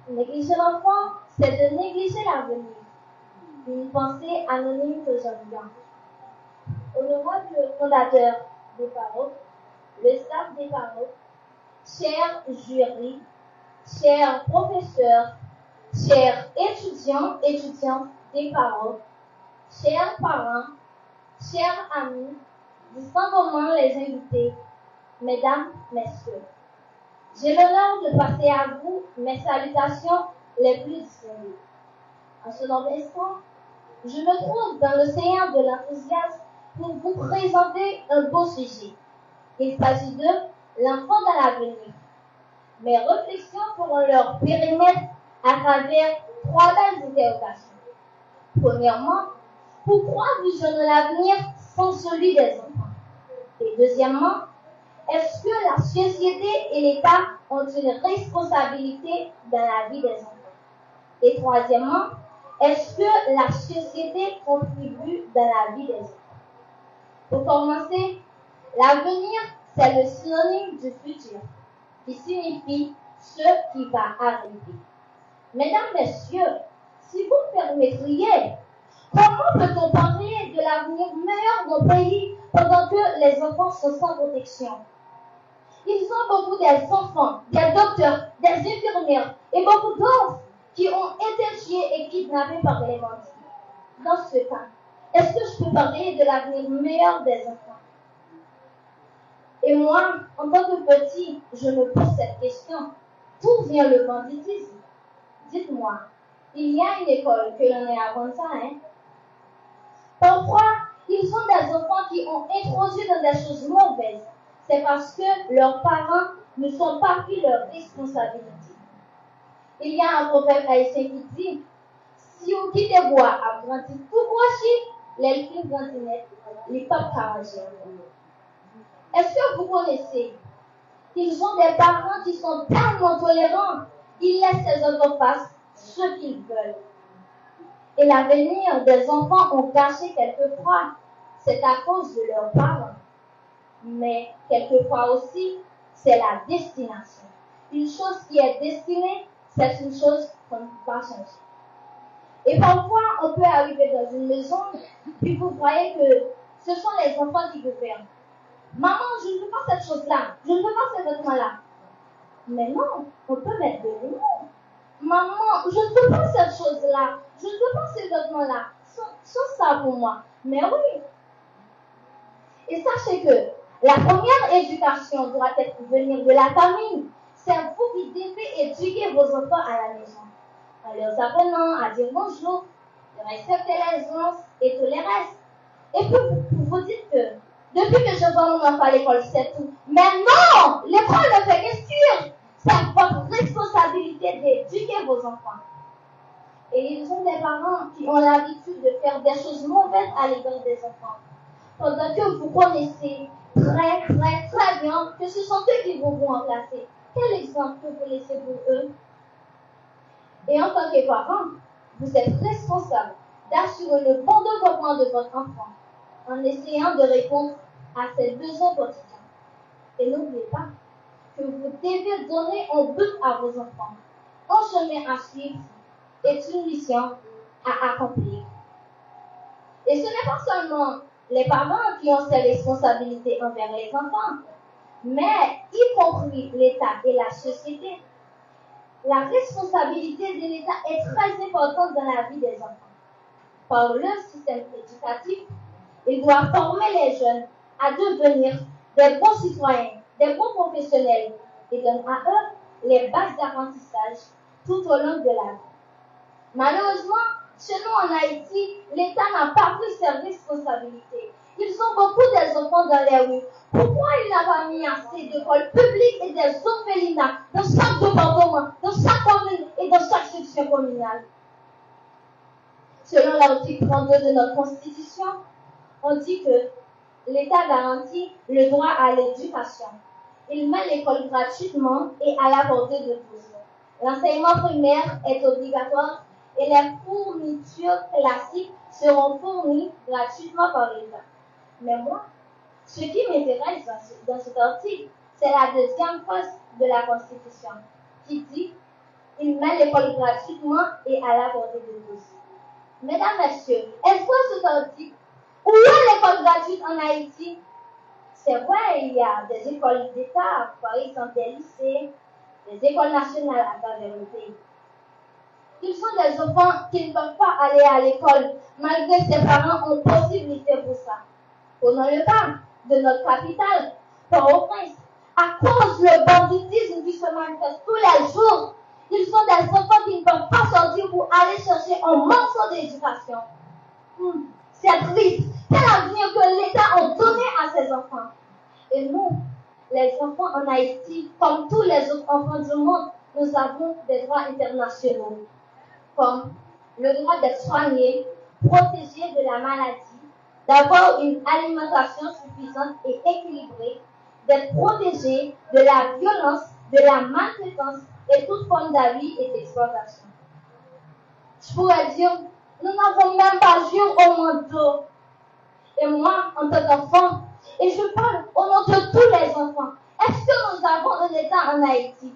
Négliger l'enfant, c'est de négliger l'avenir. Une pensée anonyme que j'aime bien. Honorable fondateur des parents, le staff des parents, chers jurys, chers professeurs, chers étudiants, étudiantes des parents, chers parents, chers amis, distinguément les invités, mesdames, messieurs. J'ai l'honneur de passer à vous mes salutations les plus distinguées. En ce long instant, je me trouve dans l'océan de l'enthousiasme pour vous présenter un beau sujet. Il s'agit de l'enfant dans l'avenir. Mes réflexions feront leur périmètre à travers 3 belles interrogations. Premièrement, pourquoi visionner l'avenir sans celui des enfants? Et deuxièmement, est-ce que la société et l'État ont une responsabilité dans la vie des enfants? Et troisièmement, est-ce que la société contribue dans la vie des enfants? Pour commencer, l'avenir, c'est le synonyme du futur, qui signifie ce qui va arriver. Mesdames, messieurs, si vous me permettriez, comment peut-on parler de l'avenir meilleur de nos pays pendant que les enfants sont sans protection? Ils ont beaucoup d'enfants, des docteurs, des infirmières et beaucoup d'autres qui ont été tués et kidnappés par les bandits. Dans ce cas, est-ce que je peux parler de l'avenir meilleur des enfants? Et moi, en tant que petit, je me pose cette question. D'où vient le banditisme? Dites-moi, il y a une école que l'on est avant ça, hein? Parfois, ils sont des enfants qui ont introduit dans des choses mauvaises. C'est parce que leurs parents ne sont pas pris leurs responsabilités. Il y a un proverbe haïtien qui dit: si vous quittez bois à grandir tout proche, les filles grandinette, les papes carangés. Est-ce que vous connaissez? Ils ont des parents qui sont tellement tolérants, ils laissent ces enfants faire ce qu'ils veulent. Et l'avenir des enfants ont gâché quelquefois, c'est à cause de leurs parents. Mais quelquefois aussi, c'est la destination. Une chose qui est destinée, c'est une chose qu'on ne peut pas changer. Et parfois, on peut arriver dans une maison, puis vous voyez que ce sont les enfants qui gouvernent. Maman, je ne veux pas cette chose-là, je ne veux pas ce vêtement-là. Mais non, on peut mettre de l'humour. Maman, je ne veux pas cette chose-là, je ne veux pas ces vêtements-là. Sans ça pour moi. Mais oui. Et sachez que la première éducation doit venir de la famille. C'est vous qui devez éduquer vos enfants à la maison. En leur apprenant à dire bonjour, de respecter les uns et tout le reste. Et puis vous dites que depuis que je vois mon enfant à l'école, c'est tout. Mais non! L'école ne fait que suivre. C'est votre responsabilité d'éduquer vos enfants. Et ils ont des parents qui ont l'habitude de faire des choses mauvaises à l'égard des enfants. Pendant que vous connaissez très bien que ce sont eux qui vont vous remplacer. Quel exemple que vous laissez pour eux? Et en tant que parent, vous êtes responsable d'assurer le bon développement de votre enfant en essayant de répondre à ses besoins quotidiens. Et n'oubliez pas que vous devez donner un but à vos enfants. Un chemin à suivre est une mission à accomplir. Et ce n'est pas seulement les parents qui ont ces responsabilités envers les enfants, mais y compris l'État et la société. La responsabilité de l'État est très importante dans la vie des enfants. Par le système éducatif, il doit former les jeunes à devenir des bons citoyens, des bons professionnels et donne à eux les bases d'apprentissage tout au long de la vie. Malheureusement, chez nous en Haïti, l'État n'a pas pris ses responsabilités. Ils ont beaucoup d'enfants dans les rues. Pourquoi il n'a pas mis assez d'écoles publiques et des orphelinats dans chaque département, dans chaque commune et dans chaque section communale? Selon l'article 32 de notre Constitution, on dit que l'État garantit le droit à l'éducation. Il met l'école gratuitement et à la portée de tous. L'enseignement primaire est obligatoire et les fournitures classiques seront fournies gratuitement par l'État. Mais moi, ce qui m'intéresse dans cet article, c'est la deuxième phrase de la Constitution qui dit « Il il met l'école gratuitement et à la portée de tous. Mesdames, Messieurs, est-ce que cet article, où est l'école gratuite en Haïti? C'est vrai, il y a des écoles d'État, par exemple des lycées, des écoles nationales à travers le pays. Ils sont des enfants qui ne peuvent pas aller à l'école, malgré ses parents ont possibilité pour ça. Prenons le cas de notre capitale, Port-au-Prince. À cause du banditisme qui se manifeste tous les jours, ils sont des enfants qui ne peuvent pas sortir pour aller chercher un morceau d'éducation. C'est triste. Quel avenir que l'État a donné à ces enfants. Et nous, les enfants en Haïti, comme tous les autres enfants du monde, nous avons des droits internationaux, comme le droit d'être soigné, protégé de la maladie, d'avoir une alimentation suffisante et équilibrée, d'être protégé de la violence, de la maltraitance et toute forme d'abus et d'exploitation. Je pourrais dire, nous n'avons même pas jour au monde d'eau. Et moi, en tant qu'enfant, et je parle au nom de tous les enfants, est-ce que nous avons un État en Haïti?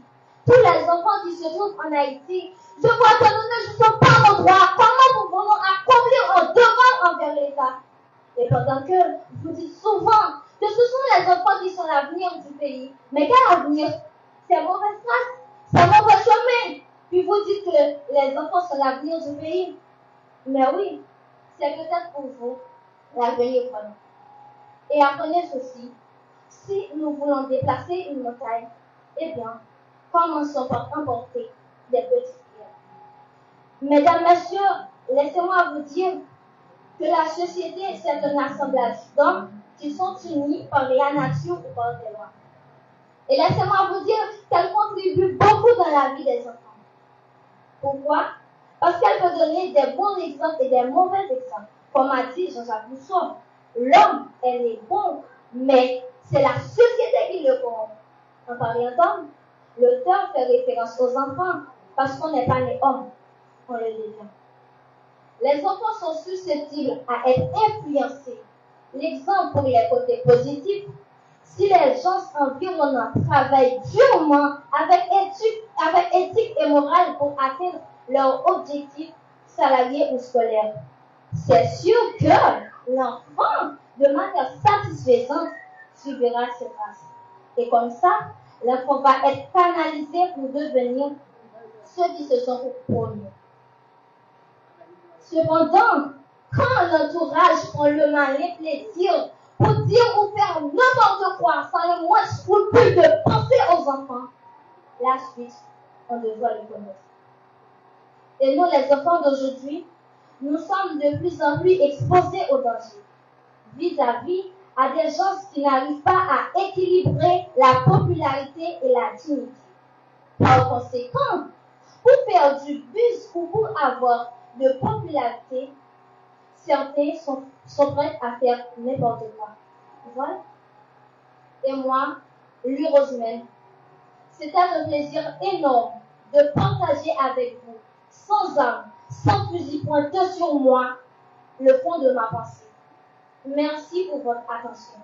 Tous les enfants qui se trouvent en Haïti, je vois que nous ne jouissons pas nos droits. Comment nous voulons accomplir un devoir envers l'État? Et pendant que vous dites souvent que ce sont les enfants qui sont l'avenir du pays, mais quel avenir? C'est mauvaise trace, c'est mauvais chemin. Puis vous dites que les enfants sont l'avenir du pays. Mais oui, c'est peut-être pour vous l'avenir vraiment. Et apprenez ceci, si nous voulons déplacer une montagne, eh bien, commençons par emporter des petites pierres. Mesdames, Messieurs, laissez-moi vous dire que la société, c'est un assemblage d'hommes qui sont unis par la nature ou par des lois. Et laissez-moi vous dire qu'elle contribue beaucoup dans la vie des enfants. Pourquoi? Parce qu'elle peut donner des bons exemples et des mauvais exemples. Comme a dit Jean-Jacques Rousseau, l'homme est né bon, mais c'est la société qui le corrompt. En parlant d'homme, l'auteur fait référence aux enfants parce qu'on n'est pas né homme, on le devient. Les enfants sont susceptibles à être influencés. L'exemple pour les côtés positifs, si les gens environnants travaillent durement avec éthique et morale pour atteindre leurs objectifs salariés ou scolaires, c'est sûr que l'enfant, de manière satisfaisante, suivra ses traces. Et comme ça, l'enfant va être canalisé pour devenir ceux qui se sont promus. Cependant, quand l'entourage prend le malin plaisir pour dire ou faire n'importe quoi sans le moins scrupule de penser aux enfants, la suite, on devrait le connaître. Et nous, les enfants d'aujourd'hui, nous sommes de plus en plus exposés au danger, vis-à-vis à des gens qui n'arrivent pas à équilibrer la popularité et la dignité. Par conséquent, pour faire du buzz ou pour avoir de popularité, certains sont prêts à faire n'importe quoi. Voilà. Et moi, Louis Rosemel, c'était un plaisir énorme de partager avec vous, sans armes, sans fusil pointé sur moi, le fond de ma pensée. Merci pour votre attention.